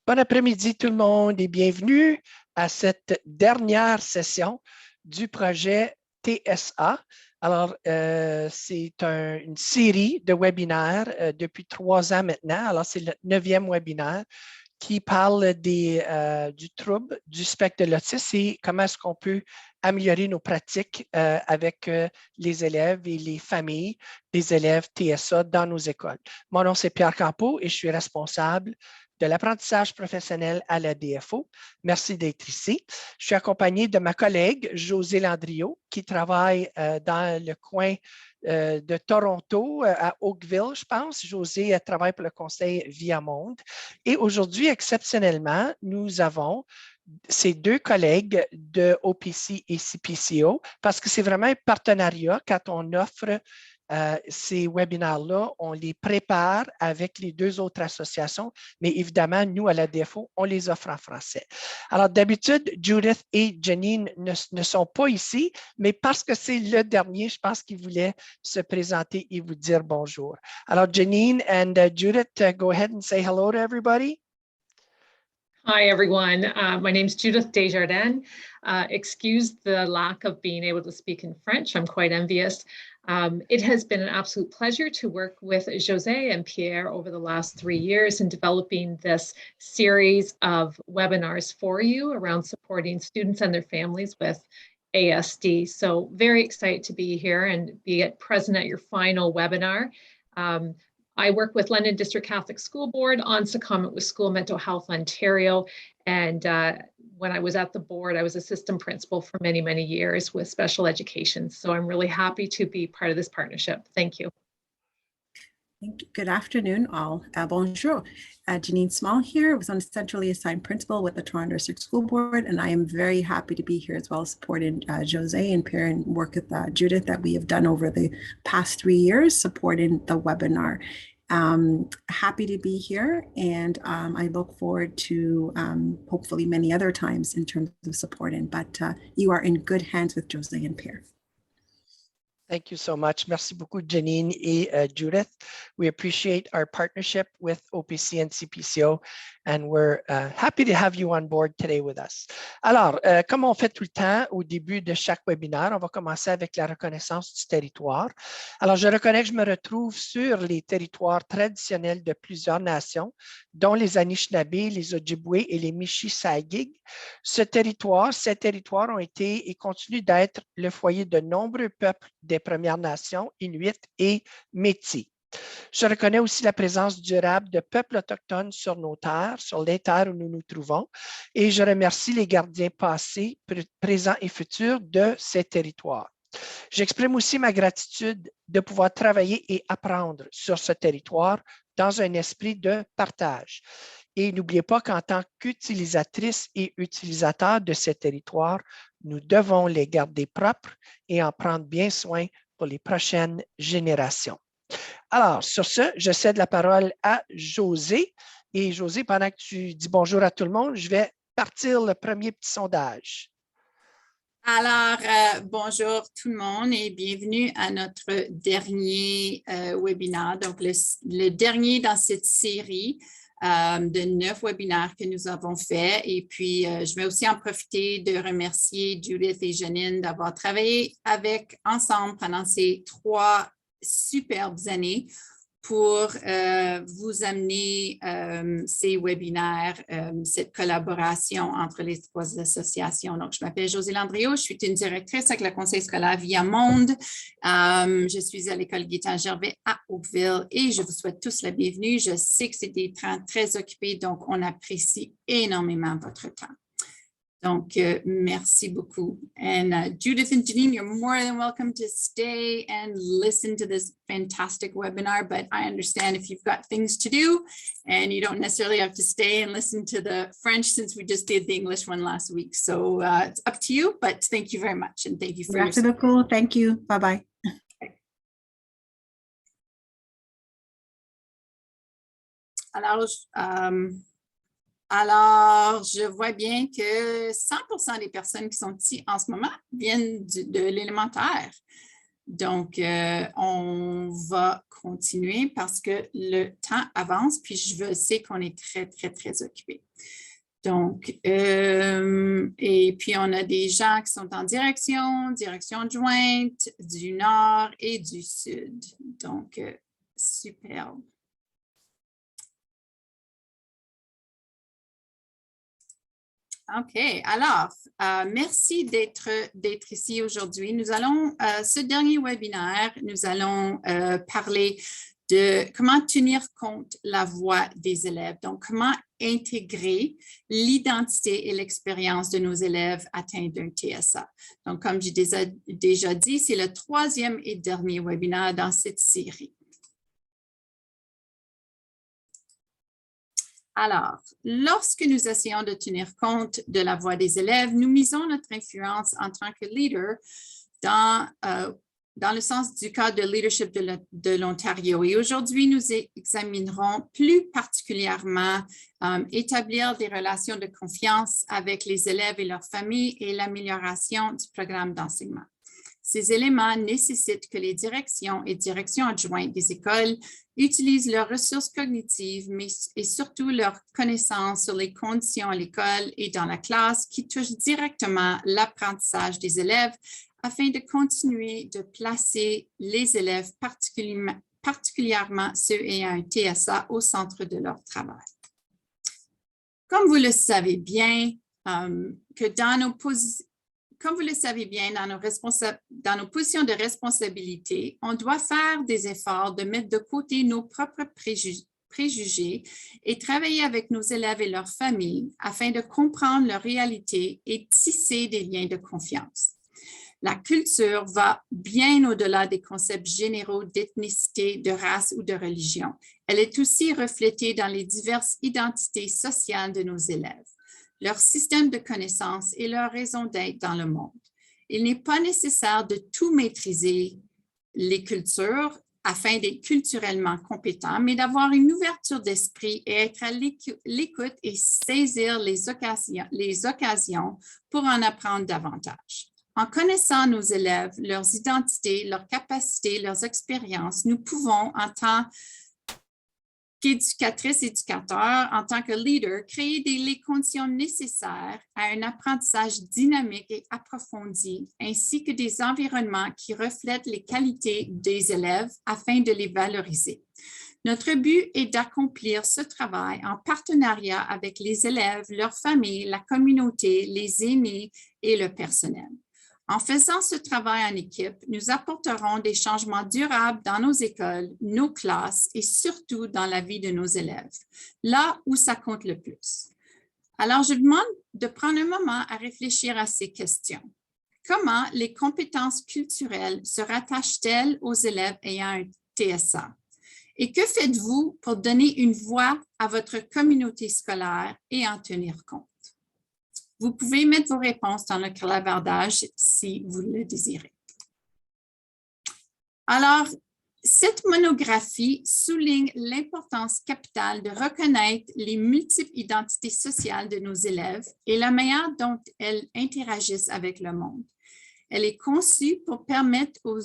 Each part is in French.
Bon après-midi tout le monde et bienvenue à cette dernière session du projet TSA. Alors, c'est une série de webinaires depuis 3 ans maintenant. Alors, c'est le 9e webinaire qui parle du trouble du spectre de l'autisme et comment est-ce qu'on peut améliorer nos pratiques avec les élèves et les familles des élèves TSA dans nos écoles. Mon nom, c'est Pierre Campeau et je suis responsable de l'apprentissage professionnel à la DFO. Merci d'être ici. Je suis accompagné de ma collègue Josée Landriot qui travaille dans le coin de Toronto, à Oakville, je pense. Josée travaille pour le conseil Viamonde. Et aujourd'hui, exceptionnellement, nous avons ces deux collègues de OPC et CPCO parce que c'est vraiment un partenariat quand on offre ces webinaires-là, on les prépare avec les deux autres associations, mais évidemment, nous, à la DFO, on les offre en français. Alors, d'habitude, Judith et Janine ne sont pas ici, mais parce que c'est le dernier, je pense qu'ils voulaient se présenter et vous dire bonjour. Alors, Janine and Judith, go ahead and say hello to everybody. Hi, everyone. My name is Judith Desjardins. Excuse the lack of being able to speak in French. I'm quite envious. It has been an absolute pleasure to work with José and Pierre over the last 3 years in developing this series of webinars for you around supporting students and their families with ASD. So very excited to be here and be present at your final webinar. I work with London District Catholic School Board on Secondment with School Mental Health Ontario. And when I was at the board, I was assistant principal for many, many years with special education. So I'm really happy to be part of this partnership. Thank you. Good afternoon, all. Bonjour. Janine Small here. I was on centrally assigned principal with the Toronto District School Board, and I am very happy to be here as well, supporting José and Pierre and work with Judith that we have done over the past 3 years, supporting the webinar. Happy to be here, and I look forward to hopefully many other times in terms of supporting, but you are in good hands with José and Pierre. Thank you so much. Merci beaucoup, Janine et Judith. We appreciate our partnership with OPC and CPCO, and we're happy to have you on board today with us. Alors, comme on fait tout le temps au début de chaque webinaire, on va commencer avec la reconnaissance du territoire. Alors, je reconnais que je me retrouve sur les territoires traditionnels de plusieurs nations, dont les Anishinaabe, les Ojibwe et les Michi-Saagiig. Ces territoires ont été et continuent d'être le foyer de nombreux peuples des Premières Nations, Inuits et Métis. Je reconnais aussi la présence durable de peuples autochtones sur nos terres, sur les terres où nous nous trouvons, et je remercie les gardiens passés, présents et futurs de ces territoires. J'exprime aussi ma gratitude de pouvoir travailler et apprendre sur ce territoire dans un esprit de partage. Et n'oubliez pas qu'en tant qu'utilisatrices et utilisateurs de ces territoires, nous devons les garder propres et en prendre bien soin pour les prochaines générations. Alors, sur ce, je cède la parole à Josée. Et Josée, pendant que tu dis bonjour à tout le monde, je vais partir le premier petit sondage. Alors, bonjour tout le monde et bienvenue à notre dernier webinaire, donc le dernier dans cette série de 9 webinaires que nous avons fait. Et puis, je vais aussi en profiter de remercier Judith et Janine d'avoir travaillé ensemble pendant ces 3 superbes années pour vous amener ces webinaires, cette collaboration entre les 3 associations. Donc, je m'appelle Josée Landriot, je suis une directrice avec le conseil scolaire Viamonde. Je suis à l'école Gaétan-Gervais à Oakville et je vous souhaite tous la bienvenue. Je sais que c'est des temps très occupés, donc on apprécie énormément votre temps. Donc, merci beaucoup. And Judith and Janine, you're more than welcome to stay and listen to this fantastic webinar, but I understand if you've got things to do and you don't necessarily have to stay and listen to the French since we just did the English one last week. So it's up to you, but thank you very much and thank you for Merci beaucoup. Thank you. Bye-bye. Alors, je vois bien que 100% des personnes qui sont ici en ce moment viennent de l'élémentaire. Donc, on va continuer parce que le temps avance, puis je sais qu'on est très, très, très occupé. Donc, et puis on a des gens qui sont en direction adjointe du nord et du sud. Donc, superbe. OK, alors, merci d'être ici aujourd'hui. Nous allons, ce dernier webinaire, nous allons parler de comment tenir compte la voix des élèves. Donc, comment intégrer l'identité et l'expérience de nos élèves atteints d'un TSA. Donc, comme j'ai déjà dit, c'est le 3e et dernier webinaire dans cette série. Alors, lorsque nous essayons de tenir compte de la voix des élèves, nous misons notre influence en tant que leader dans le sens du cadre de leadership de l'Ontario. Et aujourd'hui, nous examinerons plus particulièrement établir des relations de confiance avec les élèves et leurs familles et l'amélioration du programme d'enseignement. Ces éléments nécessitent que les directions et directions adjointes des écoles utilisent leurs ressources cognitives, et surtout leurs connaissances sur les conditions à l'école et dans la classe qui touchent directement l'apprentissage des élèves afin de continuer de placer les élèves, particulièrement ceux ayant un TSA, au centre de leur travail. Comme vous le savez bien, dans nos positions de responsabilité, on doit faire des efforts de mettre de côté nos propres préjugés et travailler avec nos élèves et leurs familles afin de comprendre leur réalité et tisser des liens de confiance. La culture va bien au-delà des concepts généraux d'ethnicité, de race ou de religion. Elle est aussi reflétée dans les diverses identités sociales de nos élèves, leur système de connaissances et leur raison d'être dans le monde. Il n'est pas nécessaire de tout maîtriser les cultures afin d'être culturellement compétent, mais d'avoir une ouverture d'esprit et être à l'écoute et saisir les occasions pour en apprendre davantage. En connaissant nos élèves, leurs identités, leurs capacités, leurs expériences, nous pouvons, en tant qu'éducatrice, éducateur, en tant que leader, créer les conditions nécessaires à un apprentissage dynamique et approfondi, ainsi que des environnements qui reflètent les qualités des élèves afin de les valoriser. Notre but est d'accomplir ce travail en partenariat avec les élèves, leurs familles, la communauté, les aînés et le personnel. En faisant ce travail en équipe, nous apporterons des changements durables dans nos écoles, nos classes et surtout dans la vie de nos élèves, là où ça compte le plus. Alors, je vous demande de prendre un moment à réfléchir à ces questions. Comment les compétences culturelles se rattachent-elles aux élèves ayant un TSA? Et que faites-vous pour donner une voix à votre communauté scolaire et en tenir compte? Vous pouvez mettre vos réponses dans le clavardage si vous le désirez. Alors, cette monographie souligne l'importance capitale de reconnaître les multiples identités sociales de nos élèves et la manière dont elles interagissent avec le monde. Elle est conçue pour permettre aux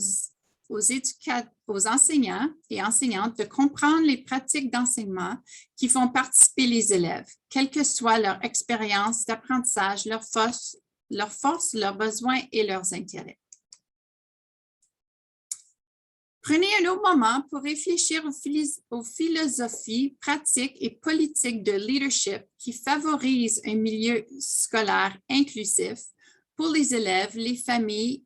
enseignants et enseignantes de comprendre les pratiques d'enseignement qui font participer les élèves, quelle que soit leur expérience d'apprentissage, leurs forces, leurs besoins et leurs intérêts. Prenez un autre moment pour réfléchir aux philosophies, pratiques et politiques de leadership qui favorisent un milieu scolaire inclusif pour les élèves, les familles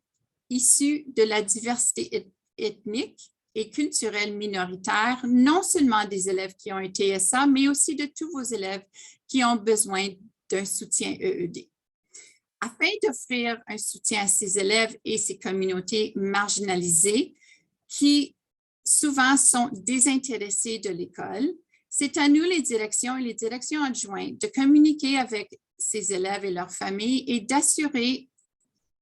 issus de la diversité ethnique et culturelle minoritaire, non seulement des élèves qui ont un TSA, mais aussi de tous vos élèves qui ont besoin d'un soutien EED. Afin d'offrir un soutien à ces élèves et ces communautés marginalisées qui souvent sont désintéressés de l'école, c'est à nous, les directions et les directions adjointes, de communiquer avec ces élèves et leurs familles et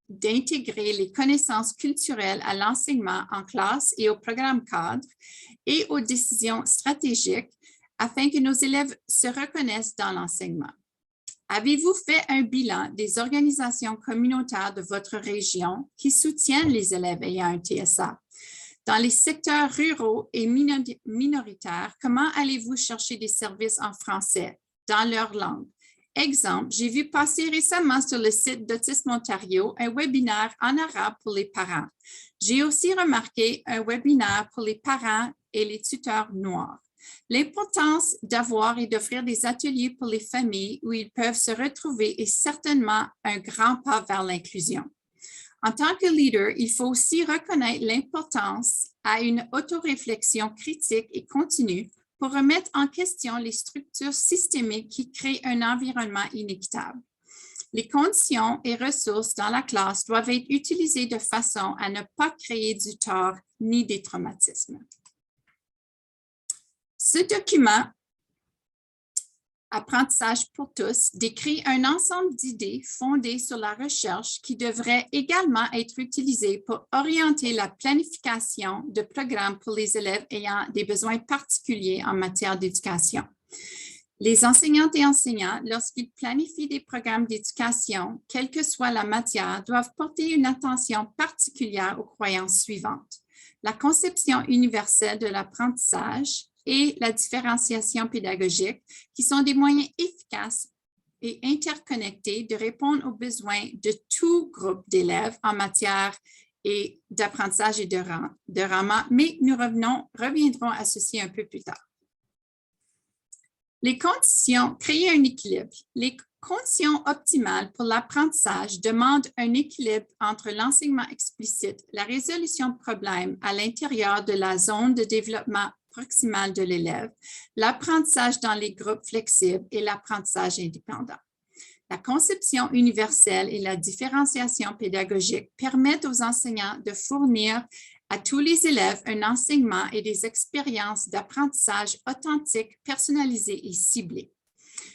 d'intégrer les connaissances culturelles à l'enseignement en classe et au programme cadre et aux décisions stratégiques afin que nos élèves se reconnaissent dans l'enseignement. Avez-vous fait un bilan des organisations communautaires de votre région qui soutiennent les élèves ayant un TSA? Dans les secteurs ruraux et minoritaires, comment allez-vous chercher des services en français dans leur langue? Exemple, j'ai vu passer récemment sur le site d'Autisme Ontario un webinaire en arabe pour les parents. J'ai aussi remarqué un webinaire pour les parents et les tuteurs noirs. L'importance d'avoir et d'offrir des ateliers pour les familles où ils peuvent se retrouver est certainement un grand pas vers l'inclusion. En tant que leader, il faut aussi reconnaître l'importance à une autoréflexion critique et continue pour remettre en question les structures systémiques qui créent un environnement inéquitable. Les conditions et ressources dans la classe doivent être utilisées de façon à ne pas créer du tort ni des traumatismes. Ce document, Apprentissage pour tous, décrit un ensemble d'idées fondées sur la recherche qui devraient également être utilisées pour orienter la planification de programmes pour les élèves ayant des besoins particuliers en matière d'éducation. Les enseignantes et enseignants, lorsqu'ils planifient des programmes d'éducation, quelle que soit la matière, doivent porter une attention particulière aux croyances suivantes. La conception universelle de l'apprentissage et la différenciation pédagogique, qui sont des moyens efficaces et interconnectés de répondre aux besoins de tout groupe d'élèves en matière d'apprentissage et de rendement, mais nous reviendrons à ceci un peu plus tard. Les conditions, créer un équilibre. Les conditions optimales pour l'apprentissage demandent un équilibre entre l'enseignement explicite, la résolution de problèmes à l'intérieur de la zone de développement proximal de l'élève, l'apprentissage dans les groupes flexibles et l'apprentissage indépendant. La conception universelle et la différenciation pédagogique permettent aux enseignants de fournir à tous les élèves un enseignement et des expériences d'apprentissage authentiques, personnalisées et ciblées.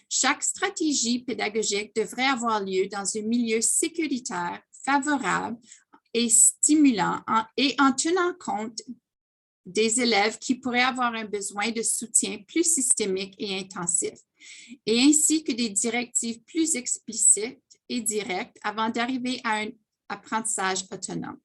Chaque stratégie pédagogique devrait avoir lieu dans un milieu sécuritaire, favorable et stimulant et en tenant compte des élèves qui pourraient avoir un besoin de soutien plus systémique et intensif, et ainsi que des directives plus explicites et directes avant d'arriver à un apprentissage autonome.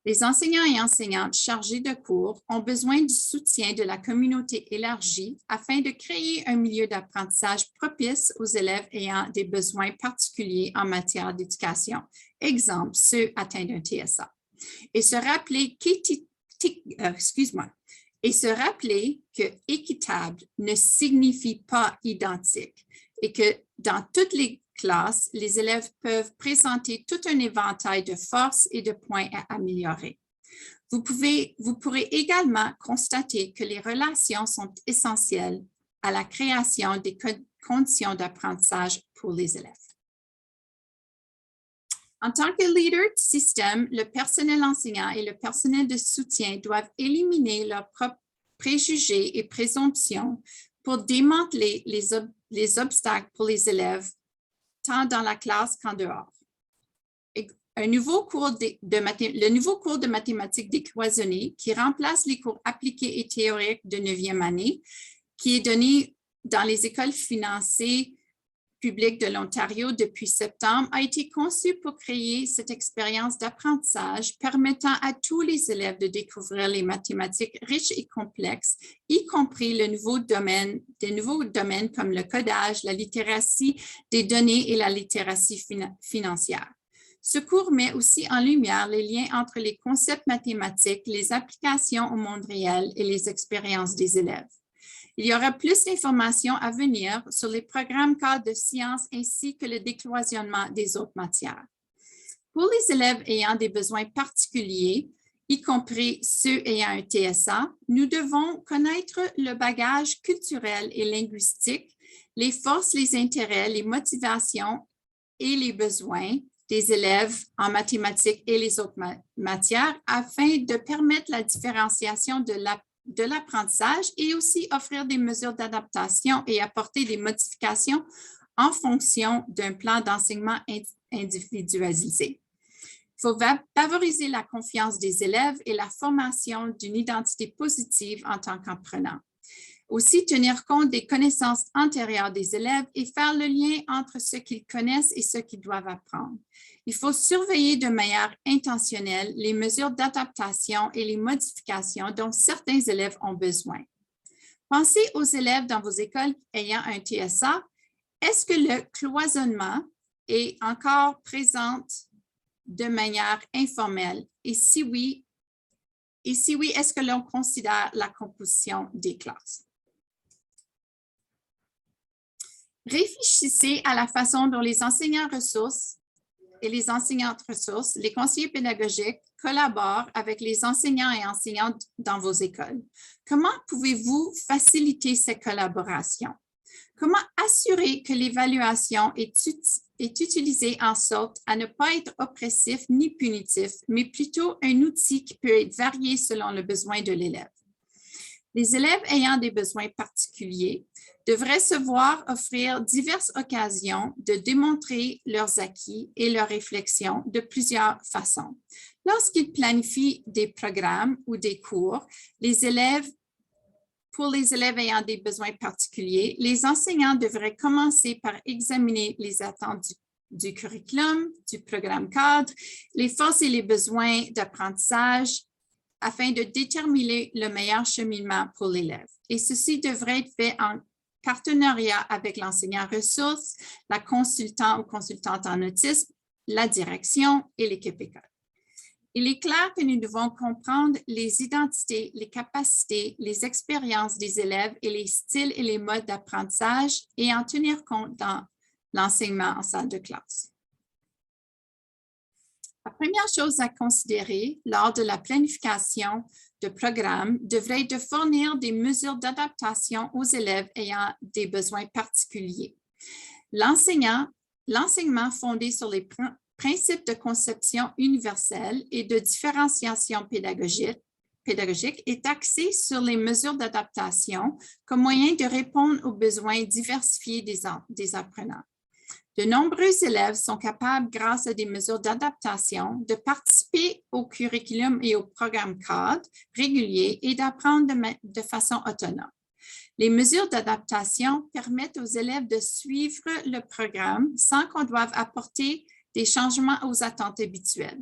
Les enseignants et enseignantes chargés de cours ont besoin du soutien de la communauté élargie afin de créer un milieu d'apprentissage propice aux élèves ayant des besoins particuliers en matière d'éducation, exemple ceux atteints d'un TSA, et se rappeler que équitable ne signifie pas identique et que dans toutes les classes, les élèves peuvent présenter tout un éventail de forces et de points à améliorer. Vous pourrez également constater que les relations sont essentielles à la création des conditions d'apprentissage pour les élèves. En tant que leader du système, le personnel enseignant et le personnel de soutien doivent éliminer leurs propres préjugés et présomptions pour démanteler les obstacles pour les élèves, tant dans la classe qu'en dehors. Le nouveau cours de mathématiques décloisonné qui remplace les cours appliqués et théoriques de 9e année, qui est donné dans les écoles financées publiques de l'Ontario depuis septembre, a été conçu pour créer cette expérience d'apprentissage permettant à tous les élèves de découvrir les mathématiques riches et complexes, y compris des nouveaux domaines comme le codage, la littératie des données et la littératie financière. Ce cours met aussi en lumière les liens entre les concepts mathématiques, les applications au monde réel et les expériences des élèves. Il y aura plus d'informations à venir sur les programmes cadres de sciences ainsi que le décloisonnement des autres matières. Pour les élèves ayant des besoins particuliers, y compris ceux ayant un TSA, nous devons connaître le bagage culturel et linguistique, les forces, les intérêts, les motivations et les besoins des élèves en mathématiques et les autres matières afin de permettre la différenciation de l'apprentissage et aussi offrir des mesures d'adaptation et apporter des modifications en fonction d'un plan d'enseignement individualisé. Il faut favoriser la confiance des élèves et la formation d'une identité positive en tant qu'apprenant. Aussi, tenir compte des connaissances antérieures des élèves et faire le lien entre ce qu'ils connaissent et ce qu'ils doivent apprendre. Il faut surveiller de manière intentionnelle les mesures d'adaptation et les modifications dont certains élèves ont besoin. Pensez aux élèves dans vos écoles ayant un TSA. Est-ce que le cloisonnement est encore présent de manière informelle? Et si oui, est-ce que l'on considère la composition des classes? Réfléchissez à la façon dont les enseignants ressources et les enseignantes ressources, les conseillers pédagogiques collaborent avec les enseignants et enseignantes dans vos écoles. Comment pouvez-vous faciliter cette collaboration? Comment assurer que l'évaluation est utilisée en sorte à ne pas être oppressif ni punitif, mais plutôt un outil qui peut être varié selon le besoin de l'élève? Les élèves ayant des besoins particuliers devraient se voir offrir diverses occasions de démontrer leurs acquis et leurs réflexions de plusieurs façons. Lorsqu'ils planifient des programmes ou des cours, pour les élèves ayant des besoins particuliers, les enseignants devraient commencer par examiner les attentes du curriculum, du programme cadre, les forces et les besoins d'apprentissage afin de déterminer le meilleur cheminement pour l'élève. Et ceci devrait être fait en partenariat avec l'enseignant ressources, la consultant ou consultante en autisme, la direction et l'équipe école. Il est clair que nous devons comprendre les identités, les capacités, les expériences des élèves et les styles et les modes d'apprentissage et en tenir compte dans l'enseignement en salle de classe. La première chose à considérer lors de la planification de programme devrait être de fournir des mesures d'adaptation aux élèves ayant des besoins particuliers. L'enseignement fondé sur les principes de conception universelle et de différenciation pédagogique est axé sur les mesures d'adaptation comme moyen de répondre aux besoins diversifiés des apprenants. De nombreux élèves sont capables, grâce à des mesures d'adaptation, de participer au curriculum et au programme cadre régulier et d'apprendre de façon autonome. Les mesures d'adaptation permettent aux élèves de suivre le programme sans qu'on doive apporter des changements aux attentes habituelles.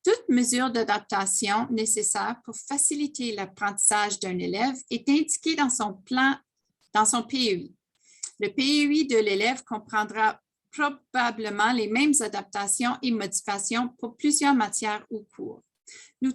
Toute mesure d'adaptation nécessaire pour faciliter l'apprentissage d'un élève est indiquée dans son PEI. Le PEI de l'élève comprendra probablement les mêmes adaptations et modifications pour plusieurs matières ou cours. Nous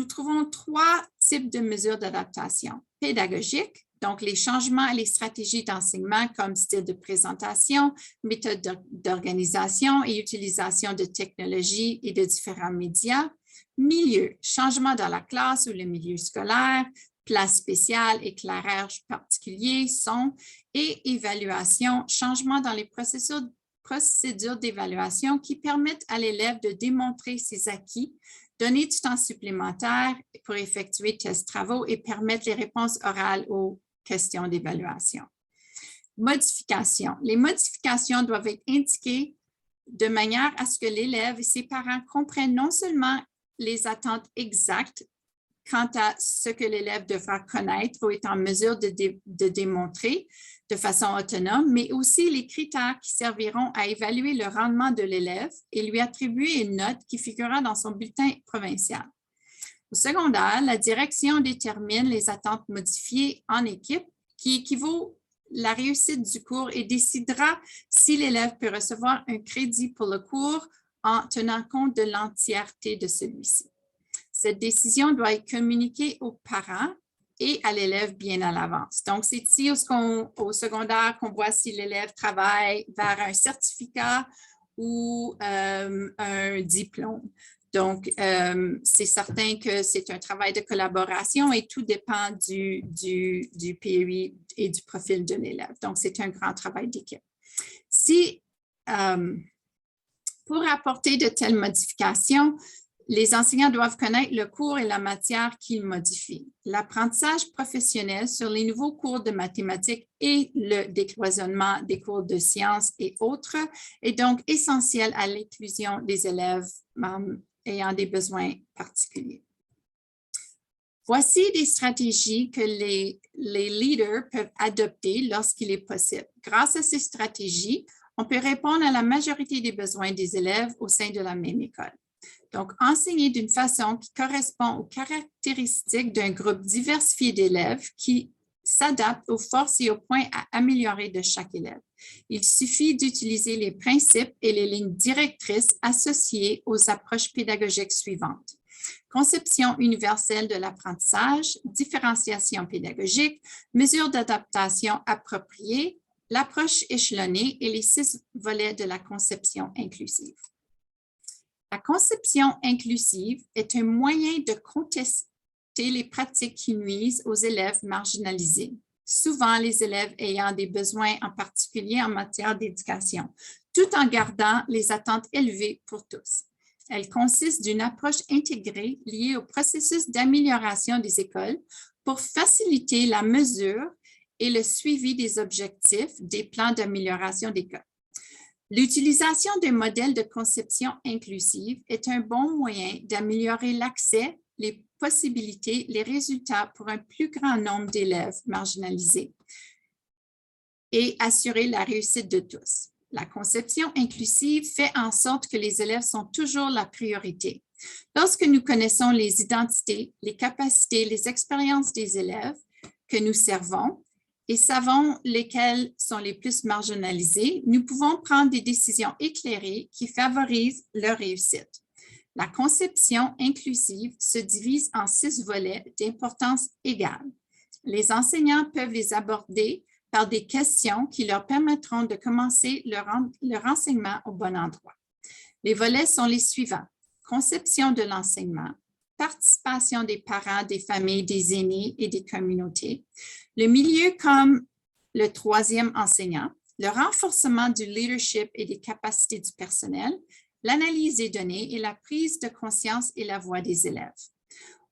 trouvons trois types de mesures d'adaptation. Pédagogiques, donc les changements et les stratégies d'enseignement comme style de présentation, méthode d'organisation et utilisation de technologies et de différents médias. Milieu, changement dans la classe ou le milieu scolaire, place spéciale, éclairage particulier, son et évaluation, changement dans les procédures d'évaluation qui permettent à l'élève de démontrer ses acquis, donner du temps supplémentaire pour effectuer tests travaux et permettre les réponses orales aux questions d'évaluation. Modifications. Les modifications doivent être indiquées de manière à ce que l'élève et ses parents comprennent non seulement les attentes exactes quant à ce que l'élève devra connaître ou est en mesure de démontrer de façon autonome, mais aussi les critères qui serviront à évaluer le rendement de l'élève et lui attribuer une note qui figurera dans son bulletin provincial. Au secondaire, la direction détermine les attentes modifiées en équipe qui équivaut la réussite du cours et décidera si l'élève peut recevoir un crédit pour le cours en tenant compte de l'entièreté de celui-ci. Cette décision doit être communiquée aux parents et à l'élève bien à l'avance. Donc, c'est ici au secondaire qu'on voit si l'élève travaille vers un certificat ou un diplôme. Donc, c'est certain que c'est un travail de collaboration et tout dépend du PEI et du profil de l'élève. Donc, c'est un grand travail d'équipe. Pour apporter de telles modifications, les enseignants doivent connaître le cours et la matière qu'ils modifient. L'apprentissage professionnel sur les nouveaux cours de mathématiques et le décloisonnement des cours de sciences et autres est donc essentiel à l'inclusion des élèves ayant des besoins particuliers. Voici des stratégies que les leaders peuvent adopter lorsqu'il est possible. Grâce à ces stratégies, on peut répondre à la majorité des besoins des élèves au sein de la même école. Donc, enseigner d'une façon qui correspond aux caractéristiques d'un groupe diversifié d'élèves qui s'adapte aux forces et aux points à améliorer de chaque élève. Il suffit d'utiliser les principes et les lignes directrices associées aux approches pédagogiques suivantes. Conception universelle de l'apprentissage, différenciation pédagogique, mesures d'adaptation appropriées, l'approche échelonnée et les 6 volets de la conception inclusive. La conception inclusive est un moyen de contester les pratiques qui nuisent aux élèves marginalisés, souvent les élèves ayant des besoins en particulier en matière d'éducation, tout en gardant les attentes élevées pour tous. Elle consiste d'une approche intégrée liée au processus d'amélioration des écoles pour faciliter la mesure et le suivi des objectifs des plans d'amélioration d'école. L'utilisation d'un modèle de conception inclusive est un bon moyen d'améliorer l'accès, les possibilités, les résultats pour un plus grand nombre d'élèves marginalisés et assurer la réussite de tous. La conception inclusive fait en sorte que les élèves sont toujours la priorité. Lorsque nous connaissons les identités, les capacités, les expériences des élèves que nous servons et savons lesquels sont les plus marginalisés, nous pouvons prendre des décisions éclairées qui favorisent leur réussite. La conception inclusive se divise en 6 volets d'importance égale. Les enseignants peuvent les aborder par des questions qui leur permettront de commencer leur enseignement au bon endroit. Les volets sont les suivants: conception de l'enseignement, participation des parents, des familles, des aînés et des communautés, le milieu comme le 3e enseignant, le renforcement du leadership et des capacités du personnel, l'analyse des données et la prise de conscience et la voix des élèves.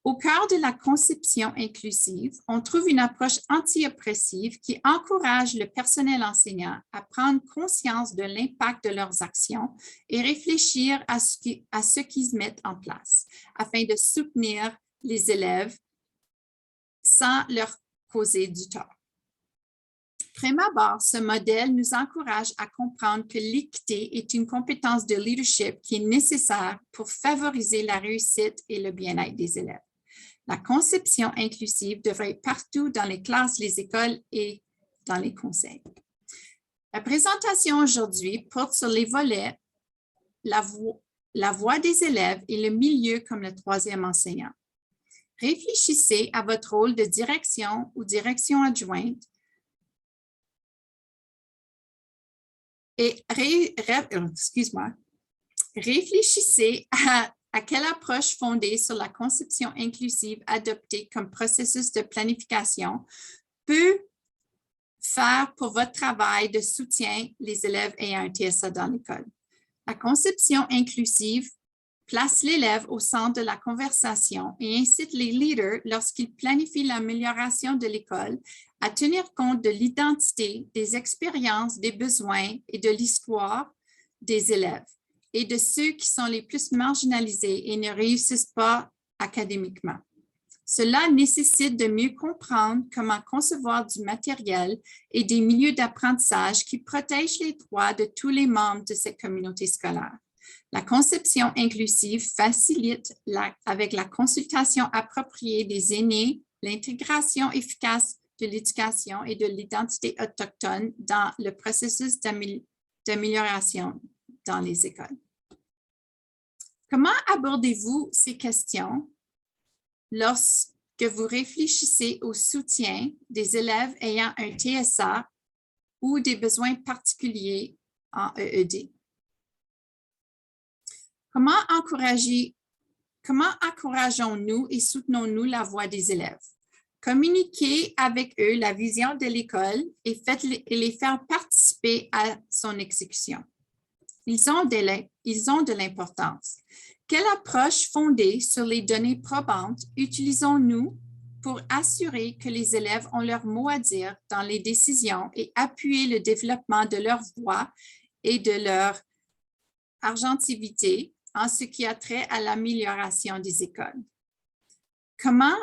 Au cœur de la conception inclusive, on trouve une approche anti-oppressive qui encourage le personnel enseignant à prendre conscience de l'impact de leurs actions et réfléchir à ce qu'ils mettent en place afin de soutenir les élèves sans leur causer du tort. Prime abord, ce modèle nous encourage à comprendre que l'équité est une compétence de leadership qui est nécessaire pour favoriser la réussite et le bien-être des élèves. La conception inclusive devrait être partout dans les classes, les écoles et dans les conseils. La présentation aujourd'hui porte sur les volets la voix des élèves et le milieu comme le 3e enseignant. Réfléchissez à votre rôle de direction ou direction adjointe et réfléchissez à quelle approche fondée sur la conception inclusive adoptée comme processus de planification peut faire pour votre travail de soutien les élèves ayant un TSA dans l'école. La conception inclusive place l'élève au centre de la conversation et incite les leaders, lorsqu'ils planifient l'amélioration de l'école, à tenir compte de l'identité, des expériences, des besoins et de l'histoire des élèves et de ceux qui sont les plus marginalisés et ne réussissent pas académiquement. Cela nécessite de mieux comprendre comment concevoir du matériel et des milieux d'apprentissage qui protègent les droits de tous les membres de cette communauté scolaire. La conception inclusive facilite, avec la consultation appropriée des aînés, l'intégration efficace de l'éducation et de l'identité autochtone dans le processus d'amélioration dans les écoles. Comment abordez-vous ces questions lorsque vous réfléchissez au soutien des élèves ayant un TSA ou des besoins particuliers en EED? Comment encourageons-nous et soutenons-nous la voix des élèves? Communiquez avec eux la vision de l'école et les faire participer à son exécution. Ils ont de l'importance. Quelle approche fondée sur les données probantes utilisons-nous pour assurer que les élèves ont leur mot à dire dans les décisions et appuyer le développement de leur voix et de leur argentivité en ce qui a trait à l'amélioration des écoles? Comment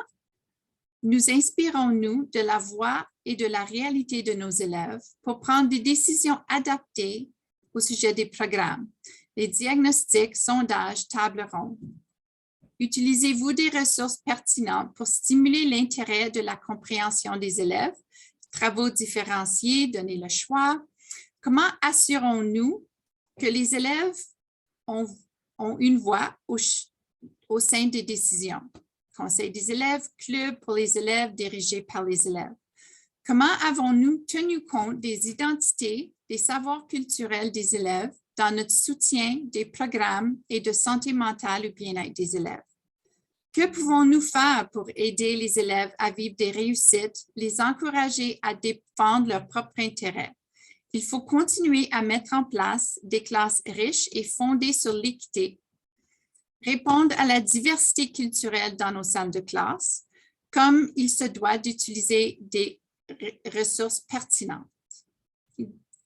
nous inspirons-nous de la voix et de la réalité de nos élèves pour prendre des décisions adaptées au sujet des programmes, les diagnostics, sondages, tables rondes? Utilisez-vous des ressources pertinentes pour stimuler l'intérêt de la compréhension des élèves, travaux différenciés, donner le choix? Comment assurons-nous que les élèves ont une voix au sein des décisions? Conseil des élèves, club pour les élèves dirigé par les élèves. Comment avons-nous tenu compte des identités, des savoirs culturels des élèves dans notre soutien des programmes et de santé mentale ou bien-être des élèves? Que pouvons-nous faire pour aider les élèves à vivre des réussites, les encourager à défendre leur propre intérêt? Il faut continuer à mettre en place des classes riches et fondées sur l'équité, répondre à la diversité culturelle dans nos salles de classe, comme il se doit d'utiliser des ressources pertinentes.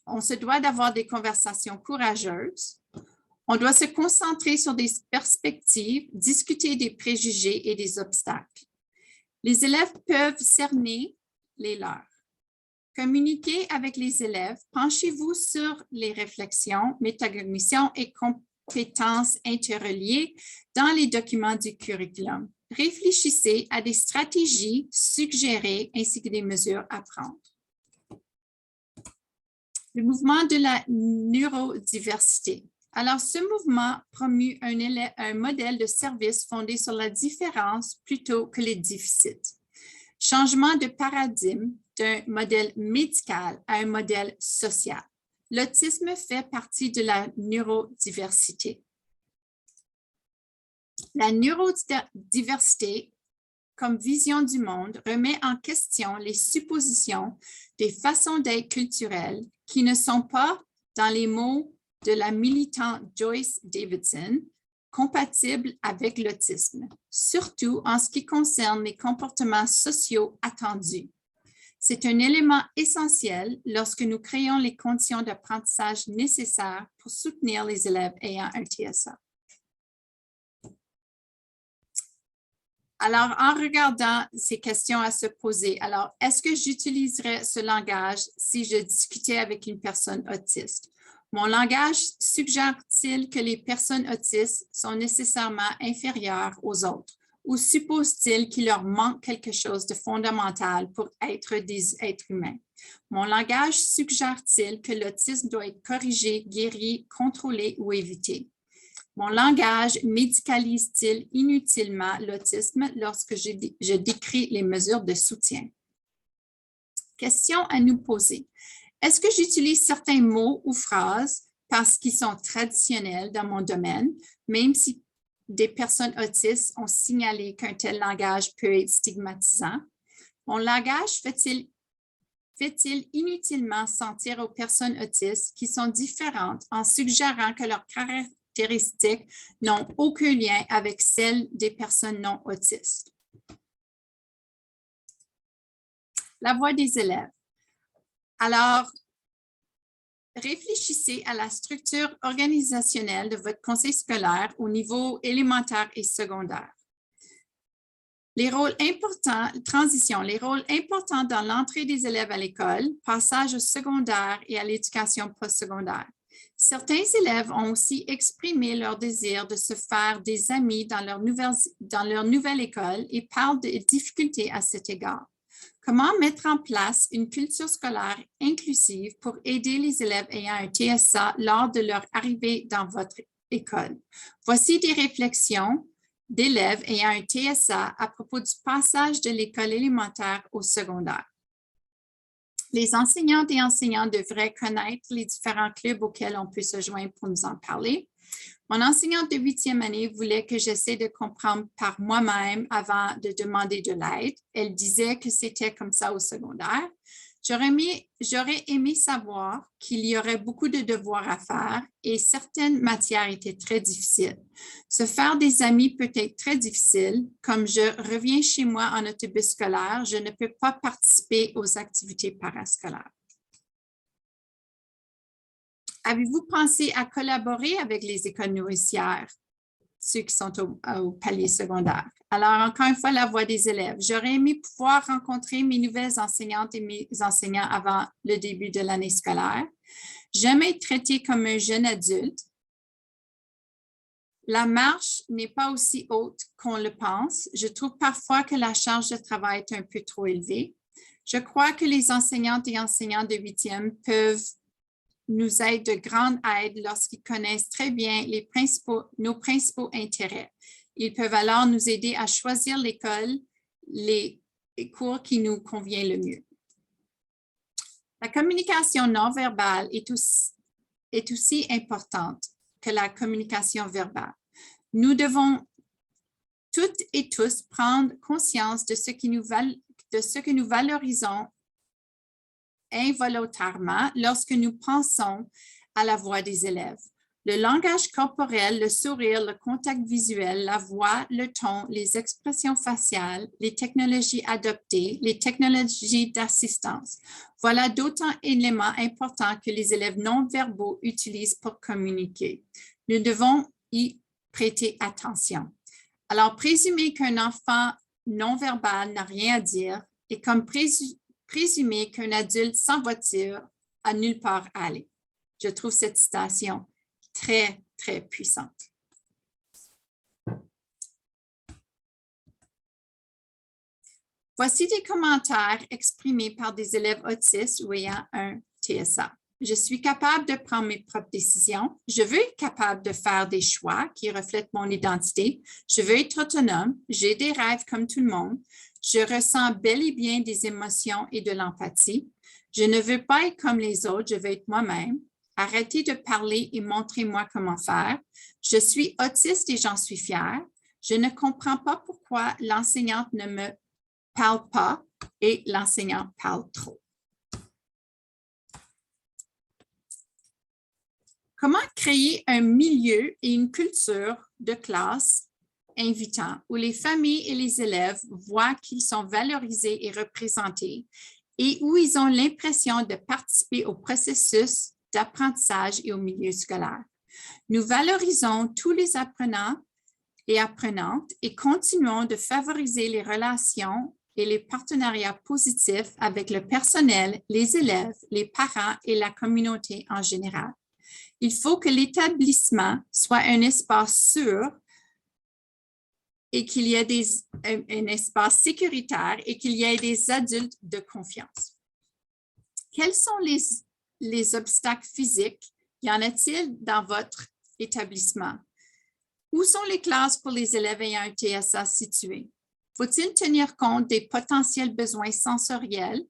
On se doit d'avoir des conversations courageuses. On doit se concentrer sur des perspectives, discuter des préjugés et des obstacles. Les élèves peuvent cerner les leurs. Communiquez avec les élèves, penchez-vous sur les réflexions, métacognition et compétences interreliées dans les documents du curriculum. Réfléchissez à des stratégies suggérées ainsi que des mesures à prendre. Le mouvement de la neurodiversité. Alors, ce mouvement promue un modèle de service fondé sur la différence plutôt que les déficits. Changement de paradigme d'un modèle médical à un modèle social. L'autisme fait partie de la neurodiversité. La neurodiversité, comme vision du monde, remet en question les suppositions des façons d'être culturelles qui ne sont pas, dans les mots de la militante Joyce Davidson, compatibles avec l'autisme, surtout en ce qui concerne les comportements sociaux attendus. C'est un élément essentiel lorsque nous créons les conditions d'apprentissage nécessaires pour soutenir les élèves ayant un TSA. Alors, en regardant ces questions à se poser, alors, est-ce que j'utiliserais ce langage si je discutais avec une personne autiste? Mon langage suggère-t-il que les personnes autistes sont nécessairement inférieures aux autres ou suppose-t-il qu'il leur manque quelque chose de fondamental pour être des êtres humains? Mon langage suggère-t-il que l'autisme doit être corrigé, guéri, contrôlé ou évité? Mon langage médicalise-t-il inutilement l'autisme lorsque je décris les mesures de soutien? Question à nous poser. Est-ce que j'utilise certains mots ou phrases parce qu'ils sont traditionnels dans mon domaine, même si des personnes autistes ont signalé qu'un tel langage peut être stigmatisant? Mon langage fait-il inutilement sentir aux personnes autistes qui sont différentes en suggérant que leurs caractéristiques n'ont aucun lien avec celles des personnes non autistes? La voix des élèves. Alors, réfléchissez à la structure organisationnelle de votre conseil scolaire au niveau élémentaire et secondaire. Les rôles importants, transition, les rôles importants dans l'entrée des élèves à l'école, passage au secondaire et à l'éducation postsecondaire. Certains élèves ont aussi exprimé leur désir de se faire des amis dans leur nouvelle école et parlent de difficultés à cet égard. Comment mettre en place une culture scolaire inclusive pour aider les élèves ayant un TSA lors de leur arrivée dans votre école? Voici des réflexions d'élèves ayant un TSA à propos du passage de l'école élémentaire au secondaire. Les enseignantes et enseignants devraient connaître les différents clubs auxquels on peut se joindre pour nous en parler. Mon enseignante de 8e année voulait que j'essaie de comprendre par moi-même avant de demander de l'aide. Elle disait que c'était comme ça au secondaire. J'aurais aimé savoir qu'il y aurait beaucoup de devoirs à faire et certaines matières étaient très difficiles. Se faire des amis peut être très difficile. Comme je reviens chez moi en autobus scolaire, je ne peux pas participer aux activités parascolaires. Avez-vous pensé à collaborer avec les écoles nourricières? ceux qui sont au palier secondaire. Alors, encore une fois, la voix des élèves. J'aurais aimé pouvoir rencontrer mes nouvelles enseignantes et mes enseignants avant le début de l'année scolaire. J'aime être traitée comme un jeune adulte. La marche n'est pas aussi haute qu'on le pense. Je trouve parfois que la charge de travail est un peu trop élevée. Je crois que les enseignantes et enseignants de 8e peuvent nous être de grande aide lorsqu'ils connaissent très bien nos principaux intérêts. Ils peuvent alors nous aider à choisir l'école, les cours qui nous conviennent le mieux. La communication non verbale est aussi importante que la communication verbale. Nous devons toutes et tous prendre conscience de ce que nous valorisons involontairement lorsque nous pensons à la voix des élèves. Le langage corporel, le sourire, le contact visuel, la voix, le ton, les expressions faciales, les technologies adoptées, les technologies d'assistance. Voilà d'autant d'éléments importants que les élèves non-verbaux utilisent pour communiquer. Nous devons y prêter attention. Alors, présumer qu'un enfant non-verbal n'a rien à dire est comme présumer qu'un adulte sans voiture a nulle part à aller. Je trouve cette citation très, très puissante. Voici des commentaires exprimés par des élèves autistes ou ayant un TSA. Je suis capable de prendre mes propres décisions. Je veux être capable de faire des choix qui reflètent mon identité. Je veux être autonome. J'ai des rêves comme tout le monde. Je ressens bel et bien des émotions et de l'empathie. Je ne veux pas être comme les autres. Je veux être moi-même. Arrêtez de parler et montrez-moi comment faire. Je suis autiste et j'en suis fière. Je ne comprends pas pourquoi l'enseignante ne me parle pas et l'enseignant parle trop. Comment créer un milieu et une culture de classe invitant où les familles et les élèves voient qu'ils sont valorisés et représentés et où ils ont l'impression de participer au processus d'apprentissage et au milieu scolaire. Nous valorisons tous les apprenants et apprenantes et continuons de favoriser les relations et les partenariats positifs avec le personnel, les élèves, les parents et la communauté en général. Il faut que l'établissement soit un espace sûr et qu'il y ait un espace sécuritaire et qu'il y ait des adultes de confiance. Quels sont les obstacles physiques? Y en a-t-il dans votre établissement? Où sont les classes pour les élèves ayant un TSA situées? Faut-il tenir compte des potentiels besoins sensoriels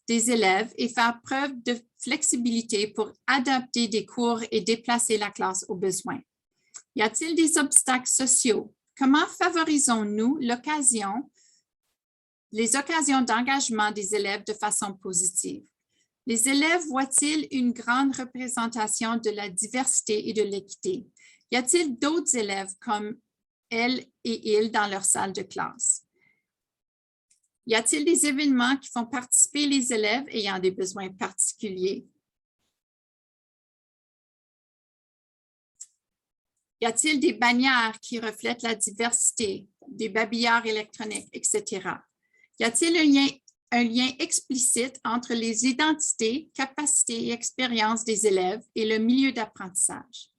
des élèves et faire preuve de flexibilité pour adapter des cours et déplacer la classe aux besoins? Y a-t-il des obstacles sociaux? Comment favorisons-nous les occasions d'engagement des élèves de façon positive? Les élèves voient-ils une grande représentation de la diversité et de l'équité? Y a-t-il d'autres élèves comme elles et ils dans leur salle de classe? Y a-t-il des événements qui font participer les élèves ayant des besoins particuliers? Y a-t-il des bannières qui reflètent la diversité, des babillards électroniques, etc.? Y a-t-il un lien explicite entre les identités, capacités et expériences des élèves et le milieu d'apprentissage?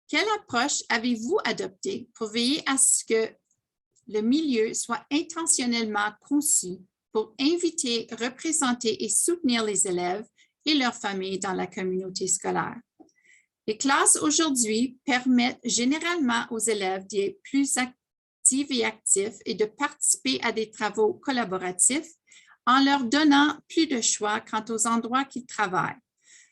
Quelle approche avez-vous adoptée pour veiller à ce que le milieu soit intentionnellement conçu pour inviter, représenter et soutenir les élèves et leurs familles dans la communauté scolaire? Les classes aujourd'hui permettent généralement aux élèves d'être plus actifs et actifs et de participer à des travaux collaboratifs en leur donnant plus de choix quant aux endroits qu'ils travaillent,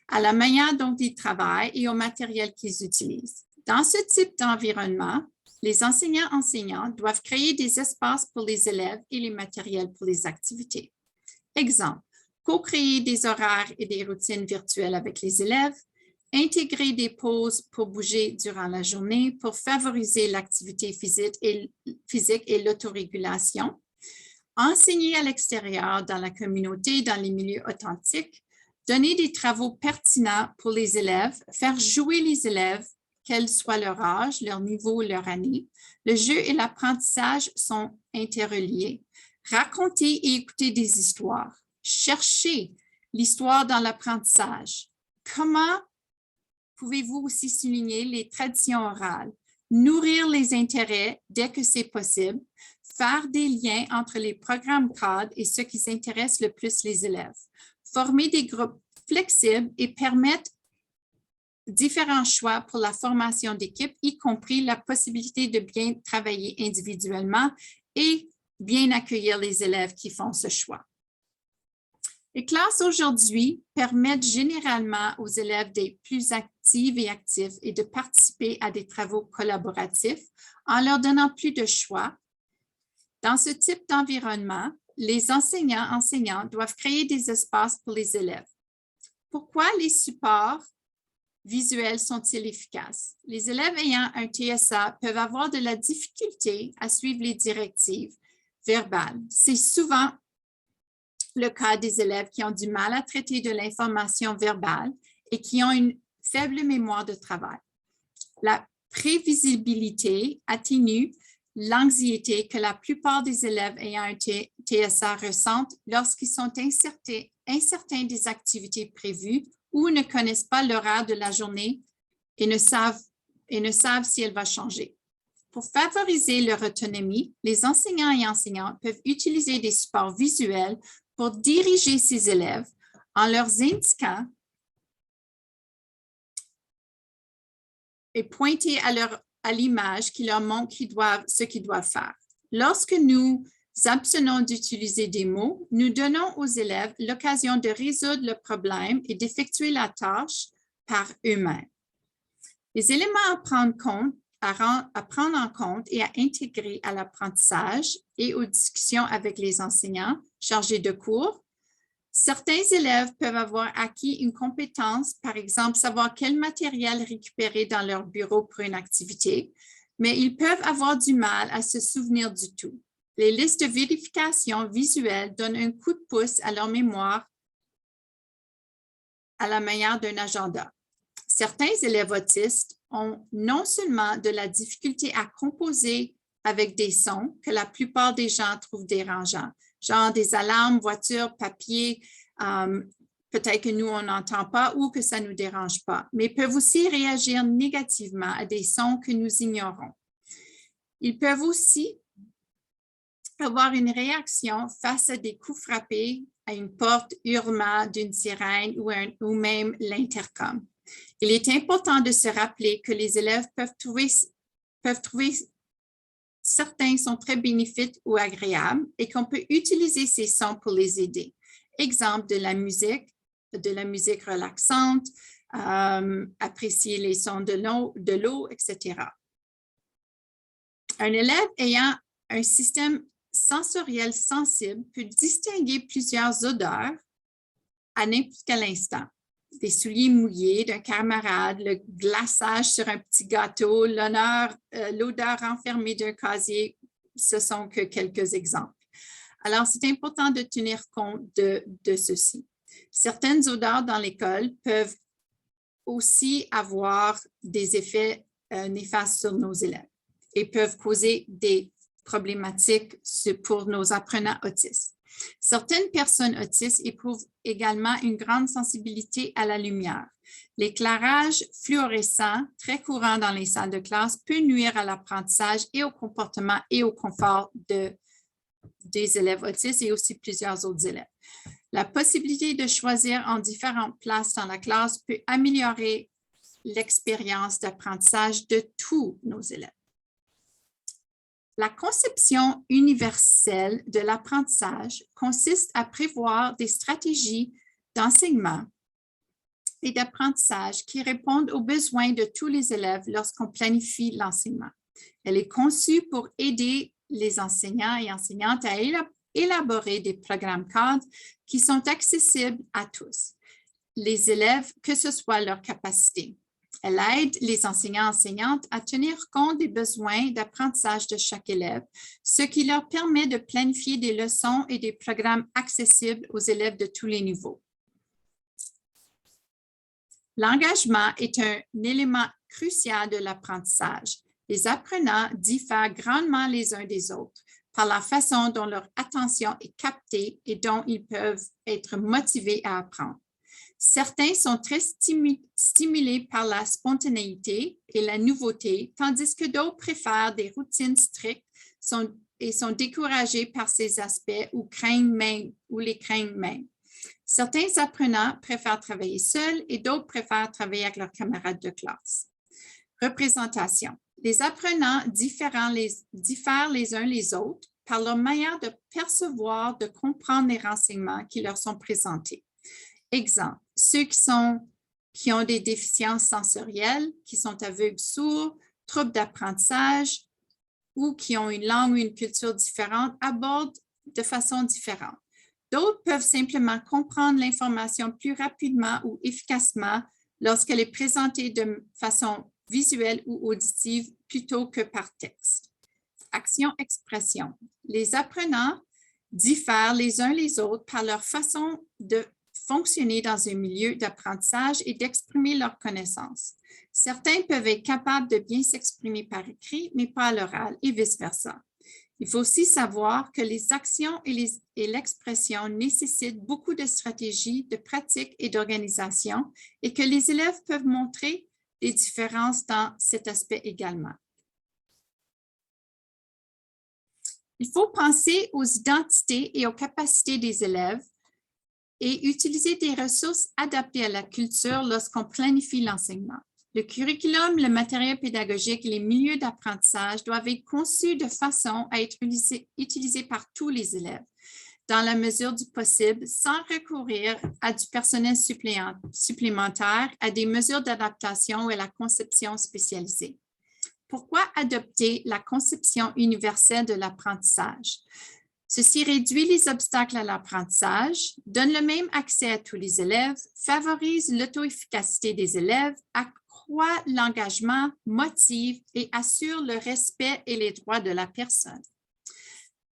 à la manière dont ils travaillent et au matériel qu'ils utilisent. Dans ce type d'environnement, les enseignants doivent créer des espaces pour les élèves et les matériels pour les activités. Exemple, co-créer des horaires et des routines virtuelles avec les élèves, intégrer des pauses pour bouger durant la journée pour favoriser l'activité physique et l'autorégulation, enseigner à l'extérieur dans la communauté, dans les milieux authentiques, donner des travaux pertinents pour les élèves, faire jouer les élèves quel soit leur âge, leur niveau, leur année. Le jeu et l'apprentissage sont interreliés. Racontez et écoutez des histoires. Cherchez l'histoire dans l'apprentissage. Comment pouvez-vous aussi souligner les traditions orales? Nourrir les intérêts dès que c'est possible. Faire des liens entre les programmes cadres et ce qui intéresse le plus les élèves. Former des groupes flexibles et permettre différents choix pour la formation d'équipe, y compris la possibilité de bien travailler individuellement et bien accueillir les élèves qui font ce choix. Les classes aujourd'hui permettent généralement aux élèves d'être plus actifs et actifs et de participer à des travaux collaboratifs en leur donnant plus de choix. Dans ce type d'environnement, les enseignants doivent créer des espaces pour les élèves. Pourquoi les supports visuels sont-ils efficaces? Les élèves ayant un TSA peuvent avoir de la difficulté à suivre les directives verbales. C'est souvent le cas des élèves qui ont du mal à traiter de l'information verbale et qui ont une faible mémoire de travail. La prévisibilité atténue l'anxiété que la plupart des élèves ayant un TSA ressentent lorsqu'ils sont incertains des activités prévues ou ne connaissent pas l'horaire de la journée et ne savent si elle va changer. Pour favoriser leur autonomie, les enseignants et enseignantes peuvent utiliser des supports visuels pour diriger ces élèves en leur indiquant et pointer à l'image qui leur montre ce qu'ils doivent faire. Lorsque nous abstenons d'utiliser des mots, nous donnons aux élèves l'occasion de résoudre le problème et d'effectuer la tâche par eux-mêmes. Les éléments à prendre en compte et à intégrer à l'apprentissage et aux discussions avec les enseignants chargés de cours. Certains élèves peuvent avoir acquis une compétence, par exemple, savoir quel matériel récupérer dans leur bureau pour une activité, mais ils peuvent avoir du mal à se souvenir du tout. Les listes de vérification visuelle donnent un coup de pouce à leur mémoire à la manière d'un agenda. Certains élèves autistes ont non seulement de la difficulté à composer avec des sons que la plupart des gens trouvent dérangeants, genre des alarmes, voitures, papier, peut-être que nous, on n'entend pas ou que ça ne nous dérange pas, mais peuvent aussi réagir négativement à des sons que nous ignorons. Ils peuvent aussi avoir une réaction face à des coups frappés à une porte, hurlement d'une sirène ou même l'intercom. Il est important de se rappeler que les élèves peuvent trouver certains sont très bénéfiques ou agréables et qu'on peut utiliser ces sons pour les aider. Exemple, de la musique relaxante, apprécier les sons de l'eau, etc. Un élève ayant un système sensoriel sensible peut distinguer plusieurs odeurs à n'importe quel instant. Des souliers mouillés d'un camarade, le glaçage sur un petit gâteau, l'odeur enfermée d'un casier, ce sont que quelques exemples. Alors, c'est important de tenir compte de ceci. Certaines odeurs dans l'école peuvent aussi avoir des effets néfastes sur nos élèves et peuvent causer des problématiques pour nos apprenants autistes. Certaines personnes autistes éprouvent également une grande sensibilité à la lumière. L'éclairage fluorescent, très courant dans les salles de classe, peut nuire à l'apprentissage et au comportement et au confort des élèves autistes et aussi plusieurs autres élèves. La possibilité de choisir en différentes places dans la classe peut améliorer l'expérience d'apprentissage de tous nos élèves. La conception universelle de l'apprentissage consiste à prévoir des stratégies d'enseignement et d'apprentissage qui répondent aux besoins de tous les élèves lorsqu'on planifie l'enseignement. Elle est conçue pour aider les enseignants et enseignantes à élaborer des programmes cadres qui sont accessibles à tous, les élèves, que ce soit leur capacité. Elle aide les enseignants et enseignantes à tenir compte des besoins d'apprentissage de chaque élève, ce qui leur permet de planifier des leçons et des programmes accessibles aux élèves de tous les niveaux. L'engagement est un élément crucial de l'apprentissage. Les apprenants diffèrent grandement les uns des autres par la façon dont leur attention est captée et dont ils peuvent être motivés à apprendre. Certains sont très stimulés par la spontanéité et la nouveauté, tandis que d'autres préfèrent des routines strictes et sont découragés par ces aspects ou les craignent même. Certains apprenants préfèrent travailler seuls et d'autres préfèrent travailler avec leurs camarades de classe. Représentation. Les apprenants diffèrent les uns les autres par leur manière de percevoir, de comprendre les renseignements qui leur sont présentés. Exemple, ceux qui ont des déficiences sensorielles, qui sont aveugles sourds, troubles d'apprentissage ou qui ont une langue ou une culture différente abordent de façon différente. D'autres peuvent simplement comprendre l'information plus rapidement ou efficacement lorsqu'elle est présentée de façon visuelle ou auditive plutôt que par texte. Action-expression. Les apprenants diffèrent les uns les autres par leur façon de fonctionner dans un milieu d'apprentissage et d'exprimer leurs connaissances. Certains peuvent être capables de bien s'exprimer par écrit, mais pas à l'oral et vice-versa. Il faut aussi savoir que les actions et l'expression nécessitent beaucoup de stratégies, de pratiques et d'organisation et que les élèves peuvent montrer des différences dans cet aspect également. Il faut penser aux identités et aux capacités des élèves et utiliser des ressources adaptées à la culture lorsqu'on planifie l'enseignement. Le curriculum, le matériel pédagogique et les milieux d'apprentissage doivent être conçus de façon à être utilisés par tous les élèves, dans la mesure du possible, sans recourir à du personnel supplémentaire, à des mesures d'adaptation ou à la conception spécialisée. Pourquoi adopter la conception universelle de l'apprentissage? Ceci réduit les obstacles à l'apprentissage, donne le même accès à tous les élèves, favorise l'auto-efficacité des élèves, accroît l'engagement, motive et assure le respect et les droits de la personne.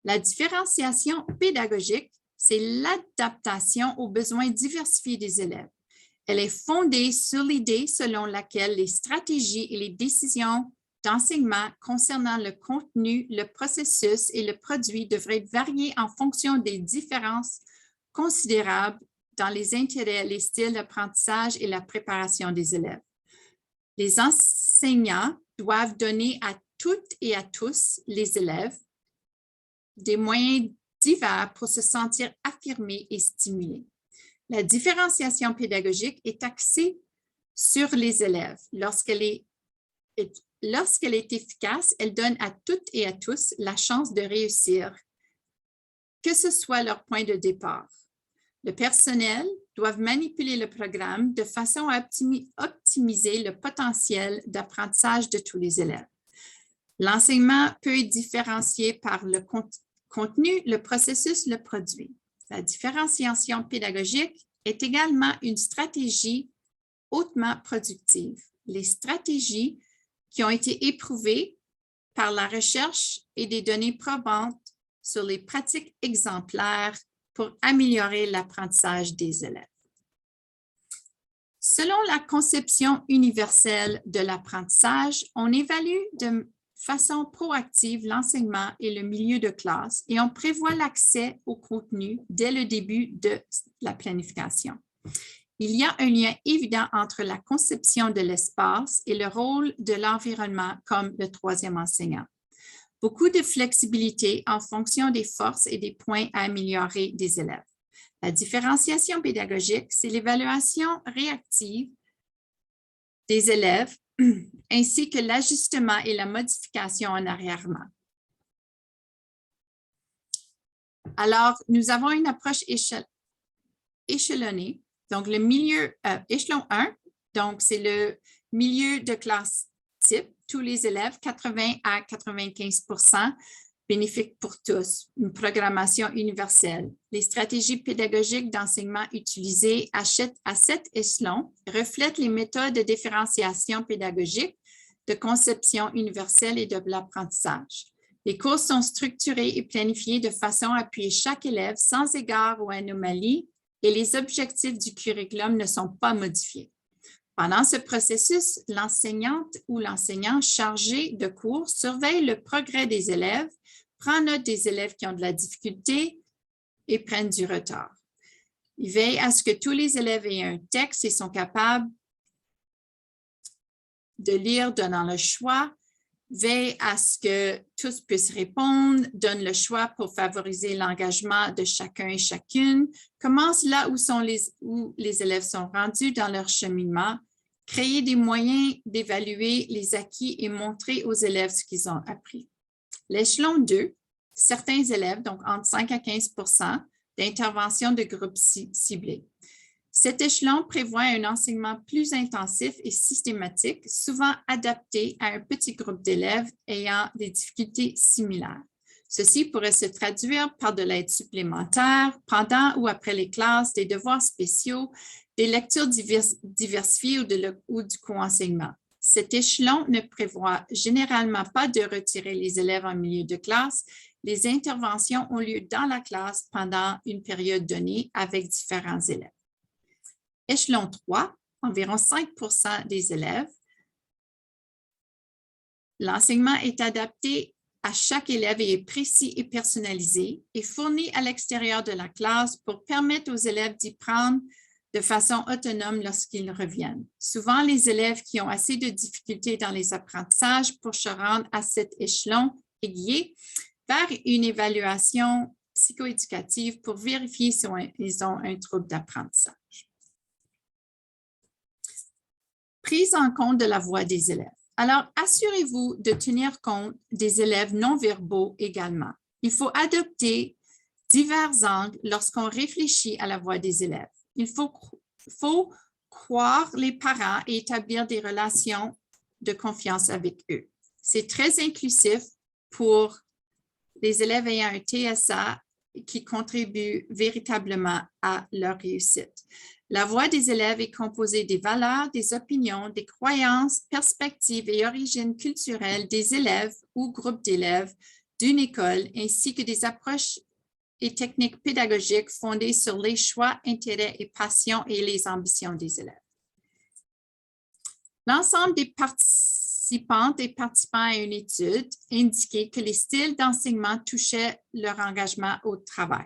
La différenciation pédagogique, c'est l'adaptation aux besoins diversifiés des élèves. Elle est fondée sur l'idée selon laquelle les stratégies et les décisions d'enseignement concernant le contenu, le processus et le produit devraient être variés en fonction des différences considérables dans les intérêts, les styles d'apprentissage et la préparation des élèves. Les enseignants doivent donner à toutes et à tous les élèves des moyens divers pour se sentir affirmés et stimulés. La différenciation pédagogique est axée sur les élèves. Lorsqu'elle est efficace, elle donne à toutes et à tous la chance de réussir, que ce soit leur point de départ. Le personnel doit manipuler le programme de façon à optimiser le potentiel d'apprentissage de tous les élèves. L'enseignement peut être différencié par le contenu, le processus, le produit. La différenciation pédagogique est également une stratégie hautement productive. Les stratégies qui ont été éprouvées par la recherche et des données probantes sur les pratiques exemplaires pour améliorer l'apprentissage des élèves. Selon la conception universelle de l'apprentissage, on évalue de façon proactive l'enseignement et le milieu de classe et on prévoit l'accès au contenu dès le début de la planification. Il y a un lien évident entre la conception de l'espace et le rôle de l'environnement comme le troisième enseignant. Beaucoup de flexibilité en fonction des forces et des points à améliorer des élèves. La différenciation pédagogique, c'est l'évaluation réactive des élèves ainsi que l'ajustement et la modification en arrière-plan. Alors, nous avons une approche échelonnée. Donc, le milieu, échelon 1, donc c'est le milieu de classe type, tous les élèves, 80 à 95%, bénéfique pour tous, une programmation universelle. Les stratégies pédagogiques d'enseignement utilisées à cet échelon reflètent les méthodes de différenciation pédagogique, de conception universelle et de l'apprentissage. Les cours sont structurés et planifiés de façon à appuyer chaque élève sans égard aux anomalies et les objectifs du curriculum ne sont pas modifiés. Pendant ce processus, l'enseignante ou l'enseignant chargé de cours surveille le progrès des élèves, prend note des élèves qui ont de la difficulté et prennent du retard. Il veille à ce que tous les élèves aient un texte et sont capables de lire, donnant le choix, veille à ce que tous puissent répondre, donne le choix pour favoriser l'engagement de chacun et chacune, commence là où les élèves sont rendus dans leur cheminement, créer des moyens d'évaluer les acquis et montrer aux élèves ce qu'ils ont appris. L'échelon 2, certains élèves, donc entre 5 à 15% d'intervention de groupes ciblés. Cet échelon prévoit un enseignement plus intensif et systématique, souvent adapté à un petit groupe d'élèves ayant des difficultés similaires. Ceci pourrait se traduire par de l'aide supplémentaire pendant ou après les classes, des devoirs spéciaux, des lectures diversifiées ou du co-enseignement. Cet échelon ne prévoit généralement pas de retirer les élèves en milieu de classe. Les interventions ont lieu dans la classe pendant une période donnée avec différents élèves. Échelon 3, environ 5% des élèves. L'enseignement est adapté à chaque élève et est précis et personnalisé et fourni à l'extérieur de la classe pour permettre aux élèves d'y prendre de façon autonome lorsqu'ils reviennent. Souvent, les élèves qui ont assez de difficultés dans les apprentissages pour se rendre à cet échelon est guidé vers une évaluation psychoéducative pour vérifier s'ils ont un trouble d'apprentissage. Prise en compte de la voix des élèves. Alors, assurez-vous de tenir compte des élèves non-verbaux également. Il faut adopter divers angles lorsqu'on réfléchit à la voix des élèves. Il faut croire les parents et établir des relations de confiance avec eux. C'est très inclusif pour les élèves ayant un TSA qui contribuent véritablement à leur réussite. La voix des élèves est composée des valeurs, des opinions, des croyances, perspectives et origines culturelles des élèves ou groupes d'élèves d'une école, ainsi que des approches et techniques pédagogiques fondées sur les choix, intérêts et passions et les ambitions des élèves. L'ensemble des participantes et participants à une étude indiquait que les styles d'enseignement touchaient leur engagement au travail.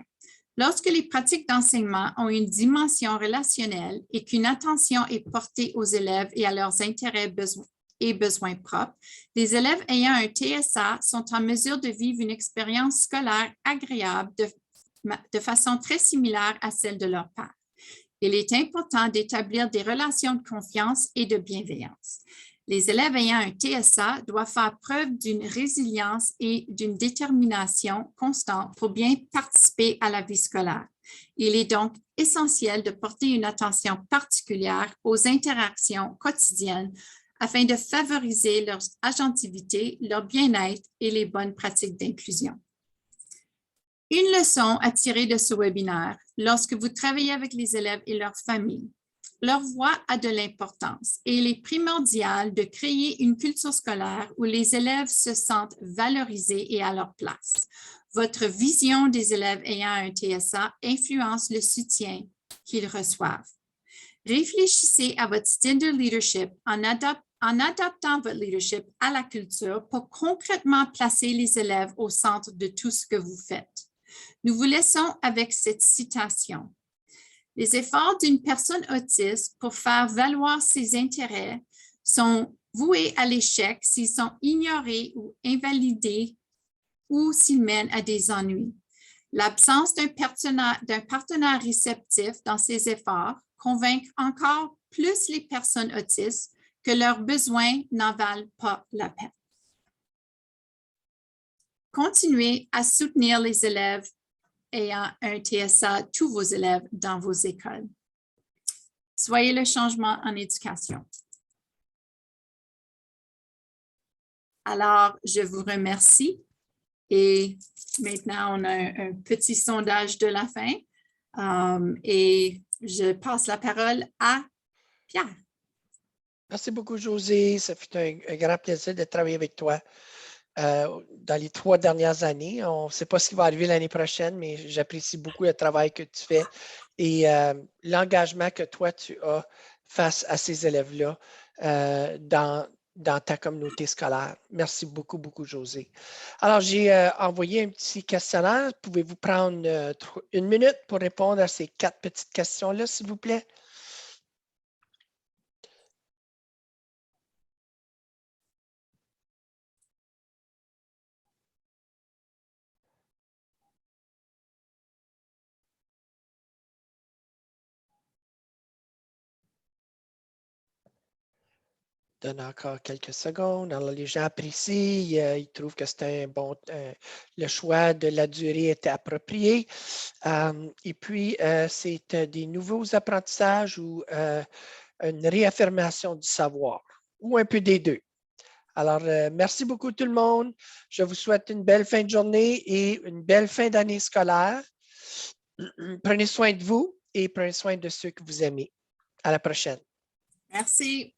Lorsque les pratiques d'enseignement ont une dimension relationnelle et qu'une attention est portée aux élèves et à leurs intérêts et besoins propres, les élèves ayant un TSA sont en mesure de vivre une expérience scolaire agréable de façon très similaire à celle de leur père. Il est important d'établir des relations de confiance et de bienveillance. Les élèves ayant un TSA doivent faire preuve d'une résilience et d'une détermination constante pour bien participer à la vie scolaire. Il est donc essentiel de porter une attention particulière aux interactions quotidiennes afin de favoriser leur agentivité, leur bien-être et les bonnes pratiques d'inclusion. Une leçon à tirer de ce webinaire, lorsque vous travaillez avec les élèves et leurs familles, leur voix a de l'importance et il est primordial de créer une culture scolaire où les élèves se sentent valorisés et à leur place. Votre vision des élèves ayant un TSA influence le soutien qu'ils reçoivent. Réfléchissez à votre style de leadership en adaptant votre leadership à la culture pour concrètement placer les élèves au centre de tout ce que vous faites. Nous vous laissons avec cette citation. Les efforts d'une personne autiste pour faire valoir ses intérêts sont voués à l'échec s'ils sont ignorés ou invalidés ou s'ils mènent à des ennuis. L'absence d'un partenaire réceptif dans ces efforts convainc encore plus les personnes autistes que leurs besoins n'en valent pas la peine. Continuez à soutenir les élèves ayant un TSA, tous vos élèves dans vos écoles. Soyez le changement en éducation. Alors, je vous remercie et maintenant, on a un petit sondage de la fin et je passe la parole à Pierre. Merci beaucoup, Josée. Ça fut un grand plaisir de travailler avec toi dans les 3 dernières années. On ne sait pas ce qui va arriver l'année prochaine, mais j'apprécie beaucoup le travail que tu fais et l'engagement que toi, tu as face à ces élèves-là dans ta communauté scolaire. Merci beaucoup, beaucoup, José. Alors, j'ai envoyé un petit questionnaire. Pouvez-vous prendre 1 minute pour répondre à ces 4 petites questions-là, s'il vous plaît? Donne encore quelques secondes. Alors, les gens apprécient, ils trouvent que c'est un bon, le choix de la durée était approprié. Et puis, c'est des nouveaux apprentissages ou une réaffirmation du savoir, ou un peu des deux. Alors, merci beaucoup tout le monde. Je vous souhaite une belle fin de journée et une belle fin d'année scolaire. Prenez soin de vous et prenez soin de ceux que vous aimez. À la prochaine. Merci.